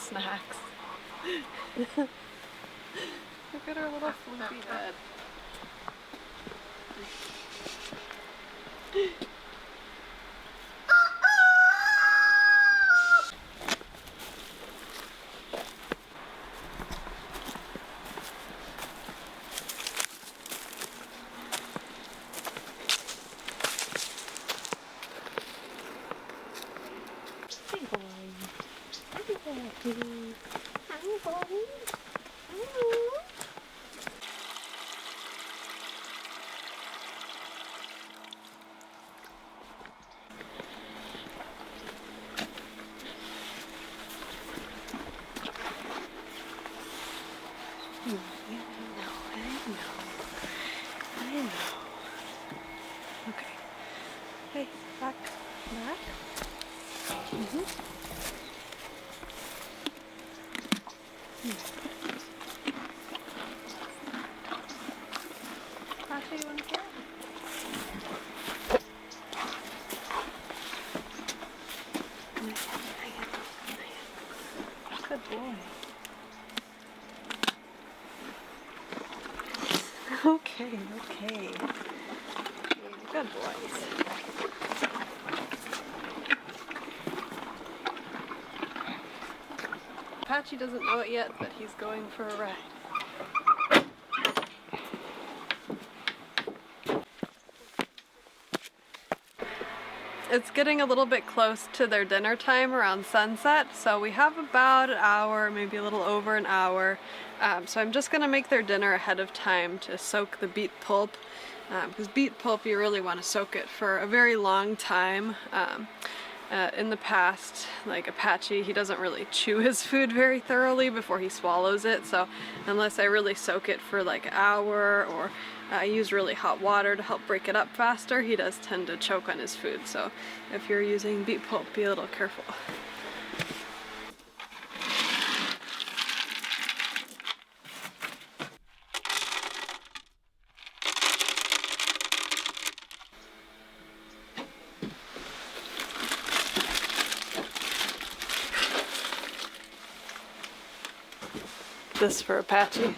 snacks. Look at her little fluffy head. I know. Okay. Hey, back. Apache, you want to get? Good boy. Okay. Good boys. Apache doesn't know it yet, but he's going for a ride. It's getting a little bit close to their dinner time around sunset, so we have about an hour, maybe a little over an hour. So I'm just going to make their dinner ahead of time to soak the beet pulp, because beet pulp, you really want to soak it for a very long time. In the past, like Apache, he doesn't really chew his food very thoroughly before he swallows it, so unless I really soak it for like an hour or I use really hot water to help break it up faster, he does tend to choke on his food. So if you're using beet pulp, be a little careful. This for Apache.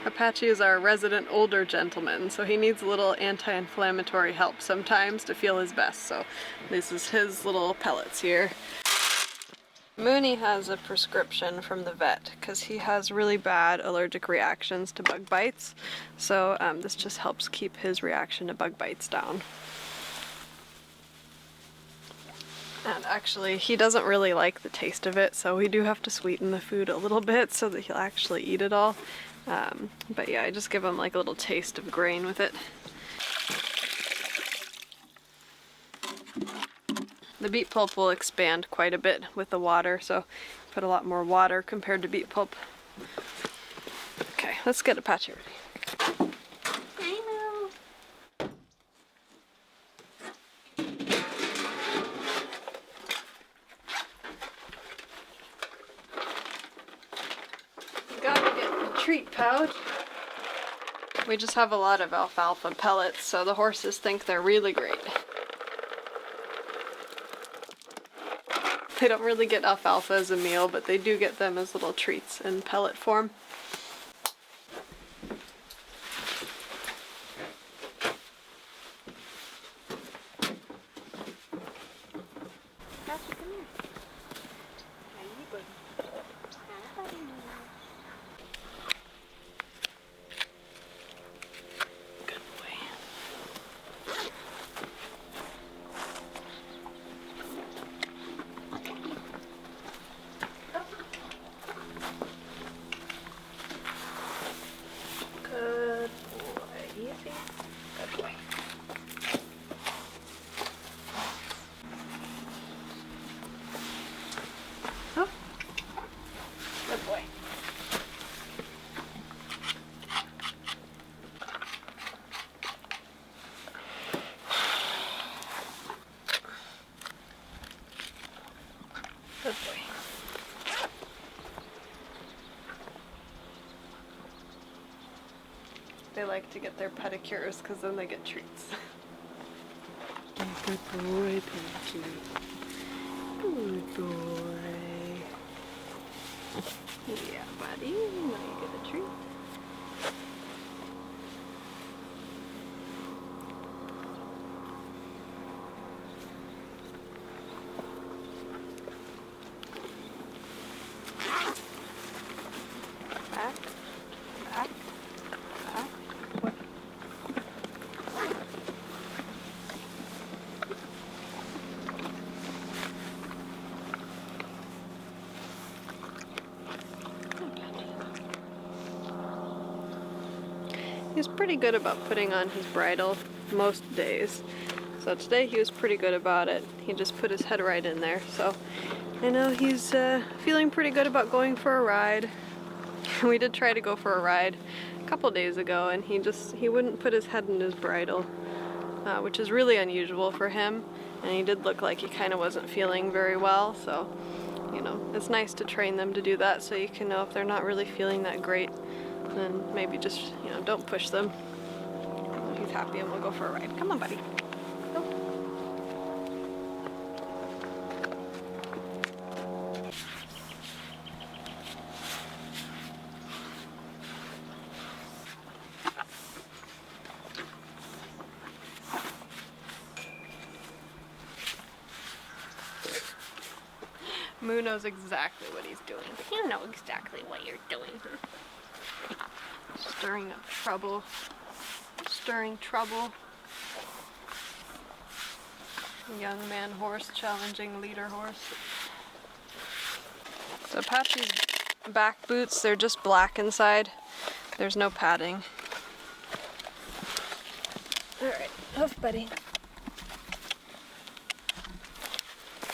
Apache is our resident older gentleman, so he needs a little anti-inflammatory help sometimes to feel his best, so this is his little pellets here. Mooney has a prescription from the vet because he has really bad allergic reactions to bug bites, so this just helps keep his reaction to bug bites down. And actually, he doesn't really like the taste of it, so we do have to sweeten the food a little bit so that he'll actually eat it all. But yeah, I just give him like a little taste of grain with it. The beet pulp will expand quite a bit with the water, so put a lot more water compared to beet pulp. Okay, let's get Apache ready. Gotta get the treat pouch. We just have a lot of alfalfa pellets, so the horses think they're really great. They don't really get alfalfa as a meal, but they do get them as little treats in pellet form. Good boy. They like to get their pedicures because then they get treats. Good boy, Apache. Good boy. buddy, you might get a treat. Back, back, back. What? He's pretty good about putting on his bridle most days. So today he was pretty good about it. He just put his head right in there. So I know he's feeling pretty good about going for a ride. We did try to go for a ride a couple days ago, and he wouldn't put his head in his bridle, which is really unusual for him. And he did look like he kind of wasn't feeling very well. So, you know, it's nice to train them to do that so you can know if they're not really feeling that great. Then maybe just, you know, don't push them. He's happy and we'll go for a ride. Come on, buddy. Go. Moo knows exactly what he's doing. You know exactly what you're doing. Stirring up trouble. Stirring trouble. Young man horse challenging leader horse. So Apache's back boots, they're just black inside. There's no padding. Alright, hoof buddy.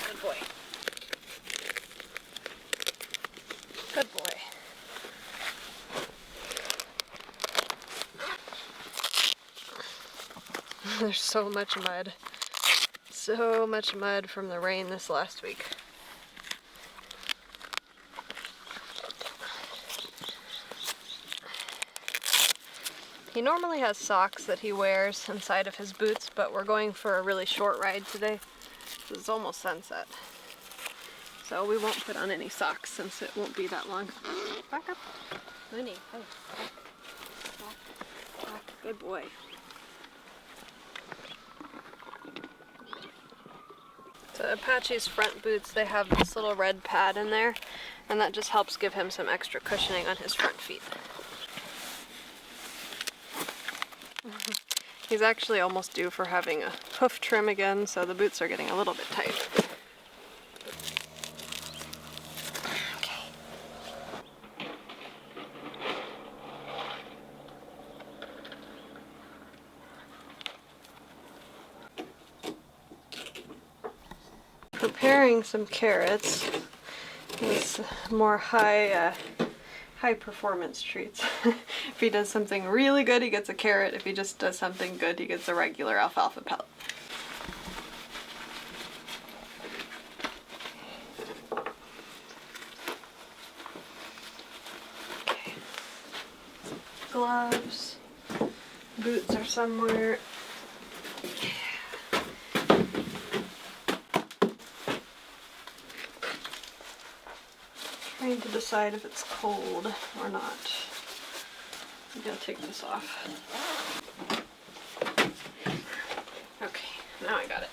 Good boy. Good boy. There's so much mud. So much mud from the rain this last week. He normally has socks that he wears inside of his boots, but we're going for a really short ride today. It's almost sunset. So we won't put on any socks since it won't be that long. Back up. Mooney, hey. Back. Good boy. So Apache's front boots, they have this little red pad in there, and that just helps give him some extra cushioning on his front feet. He's actually almost due for having a hoof trim again, so the boots are getting a little bit tight. Okay. Preparing some carrots. These more high performance treats. If he does something really good, he gets a carrot. If he just does something good, he gets a regular alfalfa pellet. Okay. Gloves. Boots are somewhere. Trying to decide if it's cold or not. I'm gonna take this off. Okay, now I got it.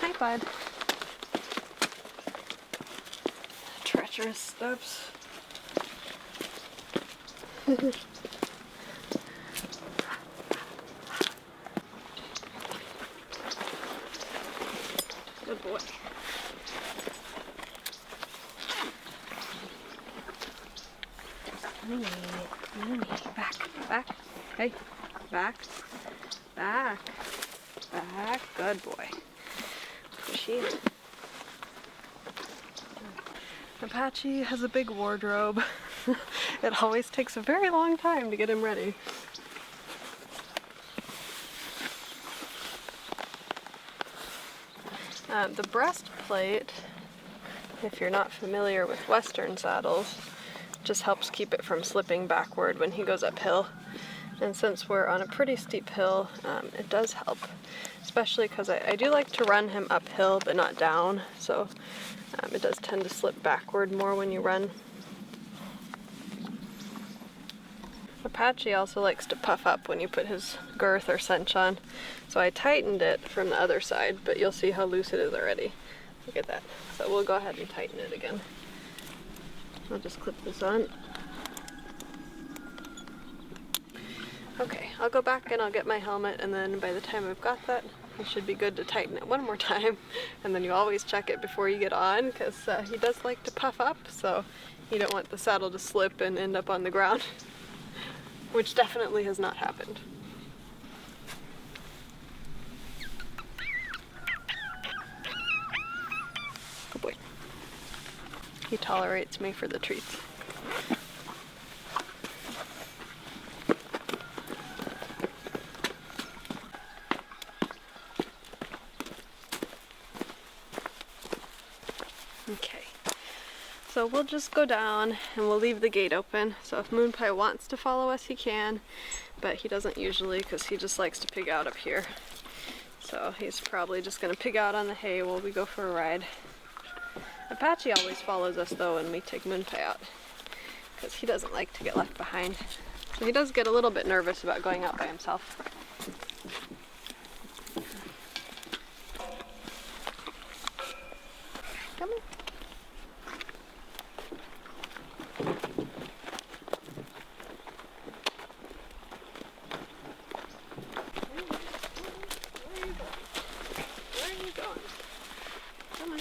Hi, bud. Treacherous steps. Good boy. Mooney, back, hey, back. Good boy. Shit. Apache has a big wardrobe. It always takes a very long time to get him ready. The breastplate, if you're not familiar with Western saddles, just helps keep it from slipping backward when he goes uphill. And since we're on a pretty steep hill, it does help, especially because I do like to run him uphill but not down, so it does tend to slip backward more when you run. Apache also likes to puff up when you put his girth or cinch on, so I tightened it from the other side, but you'll see how loose it is already. Look at that. So we'll go ahead and tighten it again. I'll just clip this on. Okay, I'll go back and I'll get my helmet, and then by the time I've got that, you should be good to tighten it one more time. And then you always check it before you get on, because he does like to puff up, so you don't want the saddle to slip and end up on the ground, which definitely has not happened. Good boy. He tolerates me for the treats. Okay, so we'll just go down and we'll leave the gate open. So if Moonpie wants to follow us, he can, but he doesn't usually because he just likes to pig out up here. So he's probably just going to pig out on the hay while we go for a ride. Apache always follows us though when we take Moonpie out, because he doesn't like to get left behind. So he does get a little bit nervous about going out by himself. Come on. Where are you going? Come on.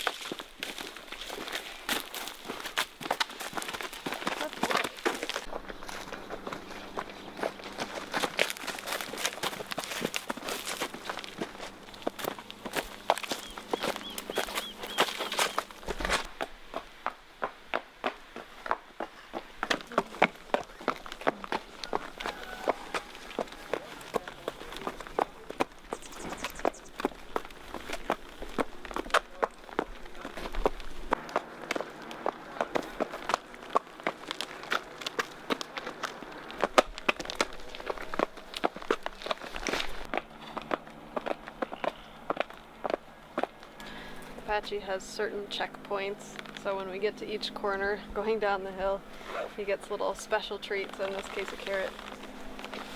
Apache has certain checkpoints, so when we get to each corner going down the hill, he gets little special treats, in this case a carrot.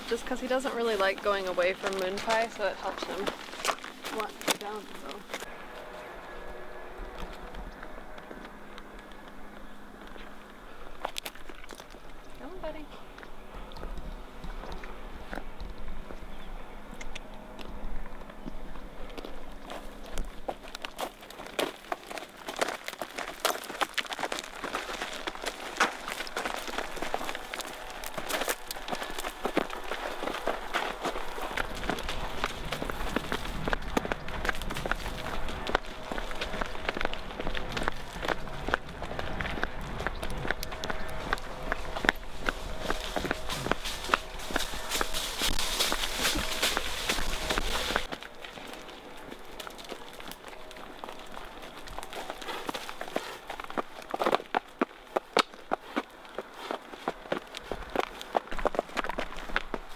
Just because he doesn't really like going away from Moonpie, so it helps him want to go down the hill. Come on, buddy.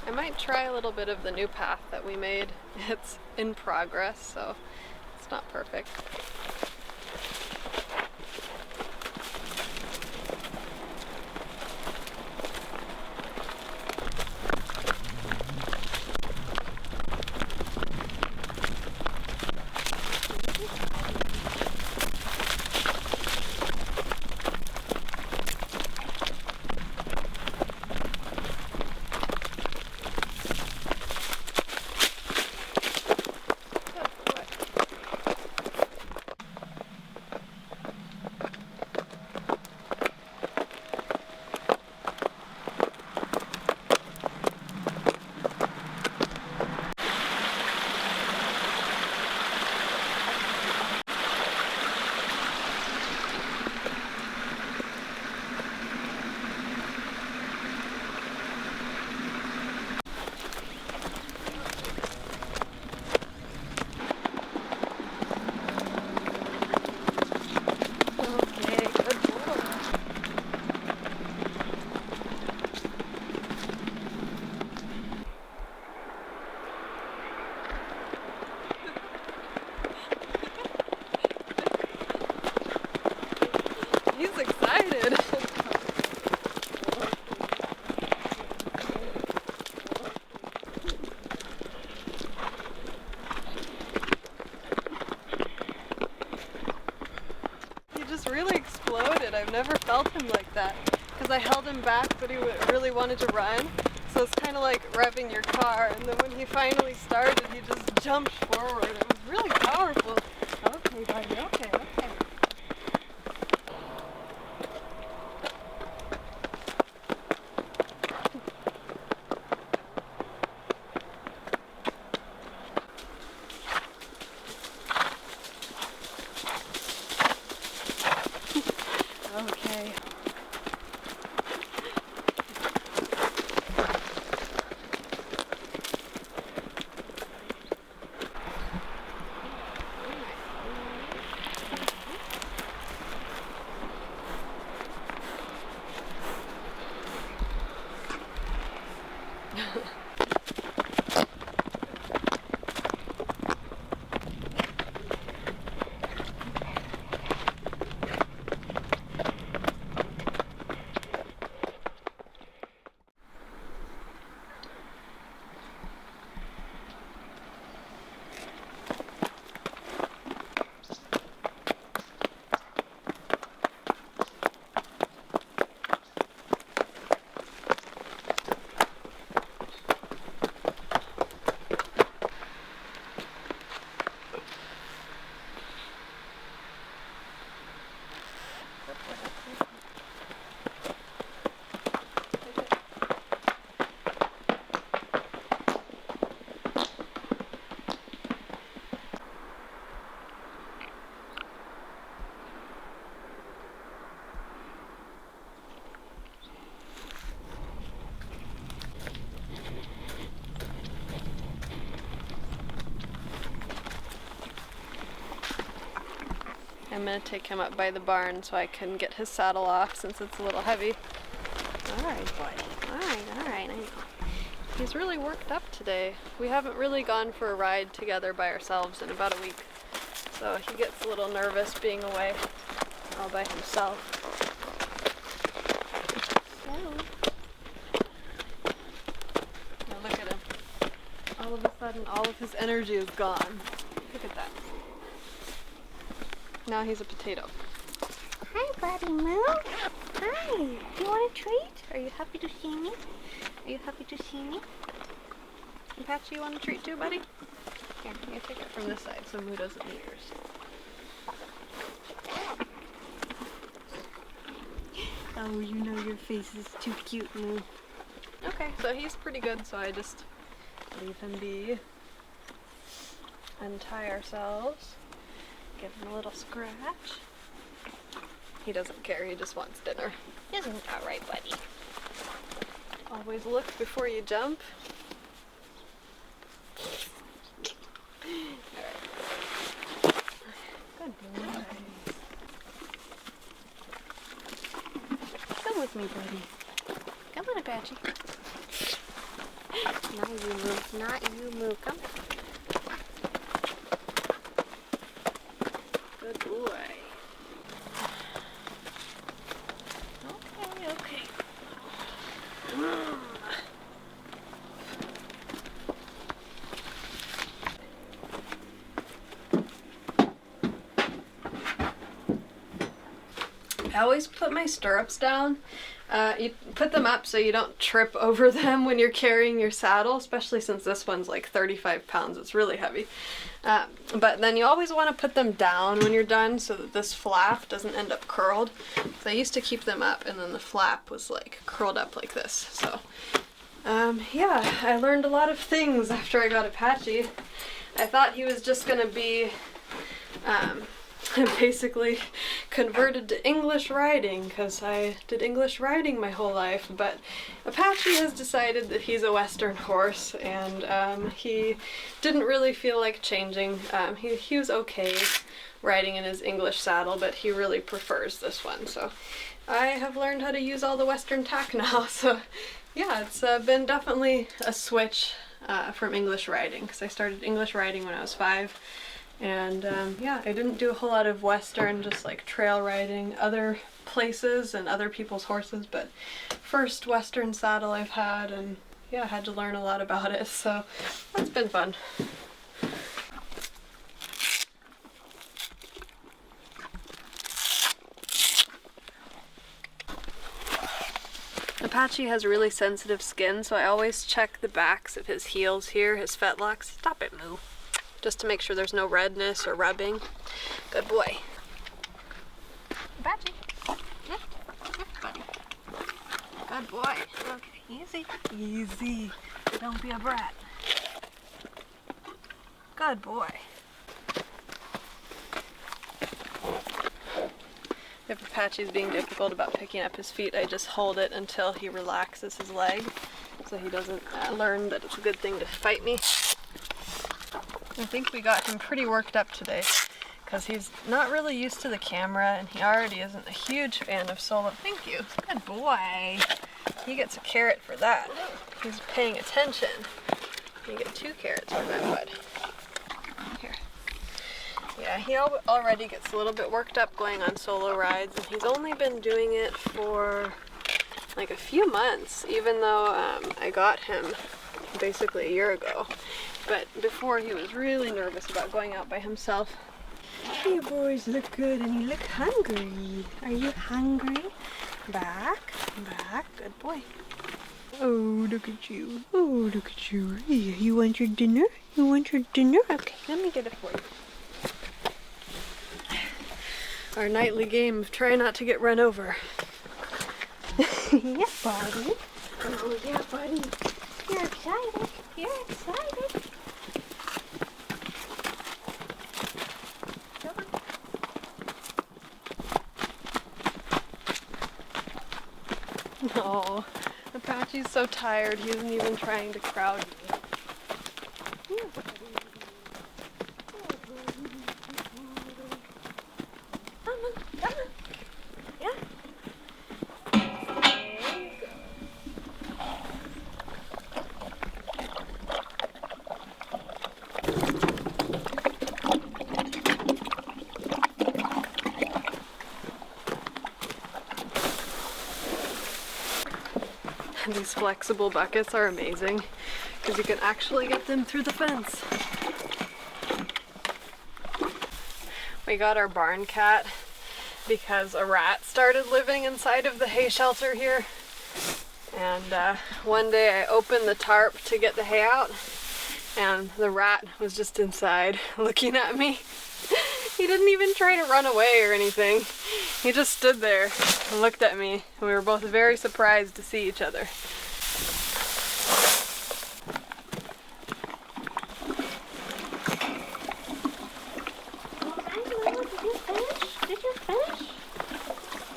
I might try a little bit of the new path that we made. It's in progress, so it's not perfect. I've never felt him like that because I held him back, but he really wanted to run. So it's kind of like revving your car, and then when he finally started, he just jumped forward. It was really powerful. Okay, buddy, okay, okay. Okay. I'm going to take him up by the barn so I can get his saddle off since it's a little heavy. Alright, buddy. Alright, I know. He's really worked up today. We haven't really gone for a ride together by ourselves in about a week. So he gets a little nervous being away all by himself. Now look at him. All of a sudden, all of his energy is gone. Look at that. Now he's a potato. Hi, Buddy Moo. Hi. Do you want a treat? Are you happy to see me? Are you happy to see me? Apache, you want a treat too, buddy? Here, I'm gonna take it from this side so Moo doesn't eat yours. Oh, you know your face is too cute, Moo. Okay, so he's pretty good, so I just leave him be. Untie ourselves. Give him a little scratch. He doesn't care, he just wants dinner. Isn't that right, buddy? Always look before you jump. Alright. Good boy. Come with me, buddy. Come on, Apache. Not you, Moo. Not you, Moo. Come. Good boy. Okay, okay. I always put my stirrups down. You put them up so you don't trip over them when you're carrying your saddle, especially since this one's like 35 pounds. It's really heavy. But then you always want to put them down when you're done so that this flap doesn't end up curled. So I used to keep them up and then the flap was like curled up like this. So yeah, I learned a lot of things after I got Apache. I thought he was just gonna be basically converted to English riding because I did English riding my whole life, but Apache has decided that he's a Western horse and he didn't really feel like changing. He was okay riding in his English saddle, but he really prefers this one, so I have learned how to use all the Western tack now. So yeah, it's been definitely a switch from English riding because I started English riding when I was 5. And yeah, I didn't do a whole lot of Western, just like trail riding other places and other people's horses, but first Western saddle I've had, and yeah, I had to learn a lot about it, so that's been fun. Apache has really sensitive skin, so I always check the backs of his heels here, his fetlocks. Stop it, Moo. Just to make sure there's no redness or rubbing. Good boy. Apache. Yeah. Yeah, buddy. Good boy. Okay, easy. Easy. Don't be a brat. Good boy. If Apache's being difficult about picking up his feet, I just hold it until he relaxes his leg so he doesn't learn that it's a good thing to fight me. I think we got him pretty worked up today because he's not really used to the camera and he already isn't a huge fan of solo. Thank you. Good boy. He gets a carrot for that. He's paying attention. You get 2 carrots for that, bud. Here. Yeah, he already gets a little bit worked up going on solo rides, and he's only been doing it for like a few months, even though I got him basically a year ago. But before, he was really nervous about going out by himself. You boys look good and you look hungry. Are you hungry? Back, back, good boy. Oh, look at you. Oh, look at you. Yeah, you want your dinner? You want your dinner? Okay, let me get it for you. Our nightly game of try not to get run over. Yeah, buddy. Oh, yeah, buddy. You're excited. You're excited. No, Apache's so tired he isn't even trying to crowd me. Yeah, buddy. Come on, come on. Yeah. There you go. These flexible buckets are amazing because you can actually get them through the fence. We got our barn cat because a rat started living inside of the hay shelter here. And one day I opened the tarp to get the hay out and the rat was just inside looking at me. He didn't even try to run away or anything. He just stood there and looked at me. We were both very surprised to see each other. Did you finish?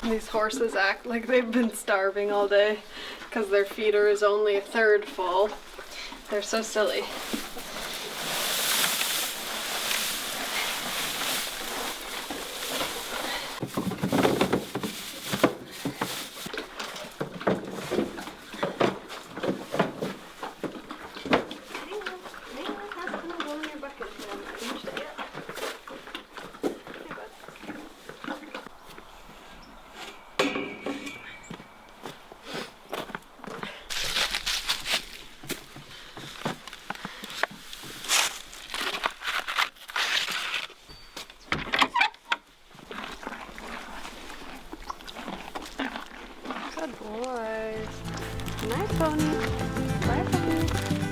These horses act like they've been starving all day because their feeder is only a third full. They're so silly. Good boys. Nice pony. Bye, pony.